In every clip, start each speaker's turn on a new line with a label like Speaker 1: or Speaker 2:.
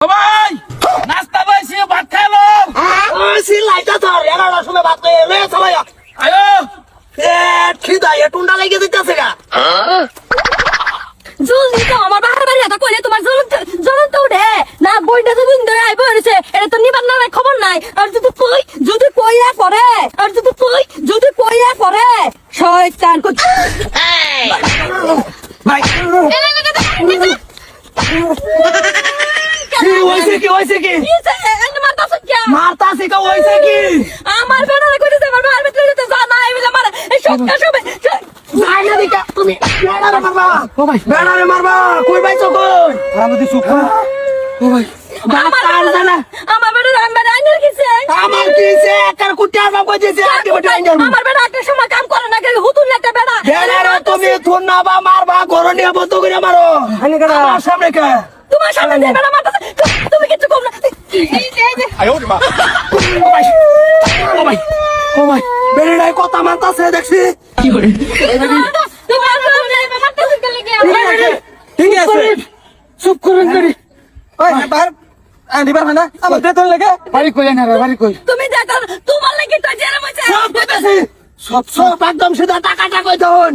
Speaker 1: ভাই নাস্তা পাইছি ভাত খাইলো
Speaker 2: লাইটা ধর 11টার সময় ভাত খেয়ে লয়ে চলে যা
Speaker 1: আয়ো
Speaker 2: খিদা টুন্ডা লেগে দিতেছে গা
Speaker 3: জলদি তো আমার বাহার বাড়ি হাতা কইলে তোমার জ্বলন্ত উঠে না বইটা তো দিন ধরে আইব হইছে এটা তো নিবার না খবর নাই আর যদি কইয়া করে শয়তান কই
Speaker 2: ভাই হইছে কি মারতাছে কে হইছে কি
Speaker 3: আমার বেড়ারে কইতেছে আমার বাহার ভিতরে যেতে যা না আইবে আমার এই সবটা সবে
Speaker 2: যাই না দিকা তুমি বেড়ারে মারবা ও ভাই বেড়ারে মারবা কই বাইছো কই আমাদের সুখ ও ভাই
Speaker 3: আমার বেড়া আমার আইনের কিছে
Speaker 2: আমার কিছে একার কুটিয়া বাপ কইছে আটি বটি আইন
Speaker 3: আমার বেড়া একটা সময় কাম করে না কে হুতুন একটা বেড়া
Speaker 2: বেড়ারে তুমি থুনাবা মারবা ঘরে নিয়ে বন্ধ করে মারো আমার সামনে কে
Speaker 3: তোমার সামনে যে বেড়া মারতেছে তুমি কিছু কম না
Speaker 1: আয়ো মা
Speaker 2: ও ভাই বেড়ারে কথা মারতাছে দেখছি কি করে
Speaker 3: তোমার সামনে মারতেছে কে লাগে
Speaker 2: ঠিক আছে চুপ করুন করি ওই বার আনিবার হয় না আমার বেতন লাগে বাড়ি কই না বাড়ি কই
Speaker 3: তুমি দেখো তোমার লাগি তো জেরা মইছে
Speaker 2: সব কইতাছি সব একদম সিধা টাকা কই তখন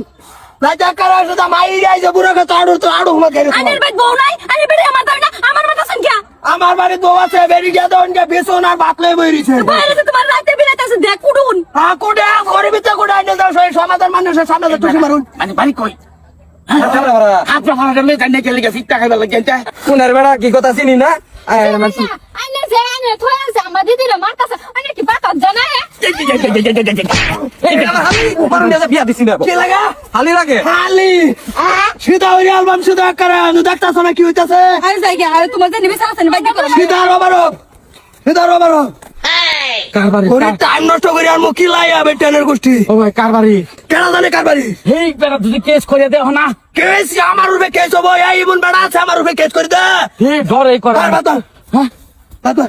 Speaker 2: রাজা করা সুদা মাই যাই যে বুড়াকে তো আড়ু হুমা করে
Speaker 3: আনের ভাই বউ নাই আনের বেড়ে আমার দাও না আমার মাথা সংখ্যা
Speaker 2: আমার বাড়ি দো আছে বেরি গিয়া দন কে বেসন আর ভাত লই বইরিছে
Speaker 3: বাইরে তো তোমার রাতে বিরাতে আছে দেখ কুডুন
Speaker 2: কোডা ঘরে ভিতরে কোডা আইনে দাও সেই সমাধান মানুষের সামনে তো টুকি মারুন
Speaker 1: মানে বাড়ি কই হাত ভাড়া দিলে জানি কে লাগা সিটটা খাইবা লাগেন তা
Speaker 2: কোনের বেড়া কি কথা চিনি না
Speaker 3: আইনে যে আইনে থয় আছে আমার দিদিরে মারতাছে আইনে কি বাতা জানা হে
Speaker 2: আমি উপর নিয়ে বিয়া দিছি না কি লাগা হালি লাগে হালি সিধা ওই অ্যালবাম সিধা করে নু দেখতাছ না কি হইতাছে
Speaker 3: আই জায়গা আর তোমার যে নিবি সাথে বাইদি করো
Speaker 2: সিধা রবারো কারবারি ওরে টাইম নষ্ট করে আর মুখি লাই আবে টেনের গোষ্ঠী ও ভাই কারবারি কেন জানে কারবারি
Speaker 1: এই বেটা তুই কেস করে দেও না
Speaker 2: কেস আমার উপরে কেস হবো এই ইবন বেড়া আছে আমার উপরে কেস করে দে
Speaker 1: এই ধর এই করে
Speaker 2: হ্যাঁ বাবা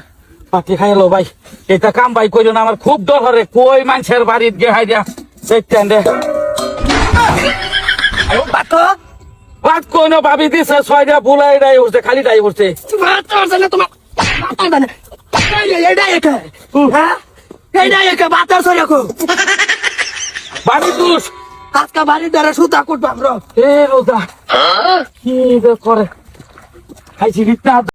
Speaker 1: পাটি খাইলো ভাই এটা কাম ভাই কইলো না আমার খুব ডর হরে কই মানুষের বাড়িত গে হাই দিয়া দেখতেন দে
Speaker 2: আয়ো বাতো
Speaker 1: বাত কই না ভাবি দিছে ছয়টা বুলাই দাই উঠছে খালি দাই উঠছে
Speaker 2: বাতো জানে তোমার বাতো জানে এইটা একা হ্যাঁ এইটা একা বাতো সরিয়াকো
Speaker 1: বাড়ি তুস
Speaker 2: আজকে বাড়ির দ্বারা সুতা কুটবাম রো
Speaker 1: এ রোজা কি করে খাইছি বিটা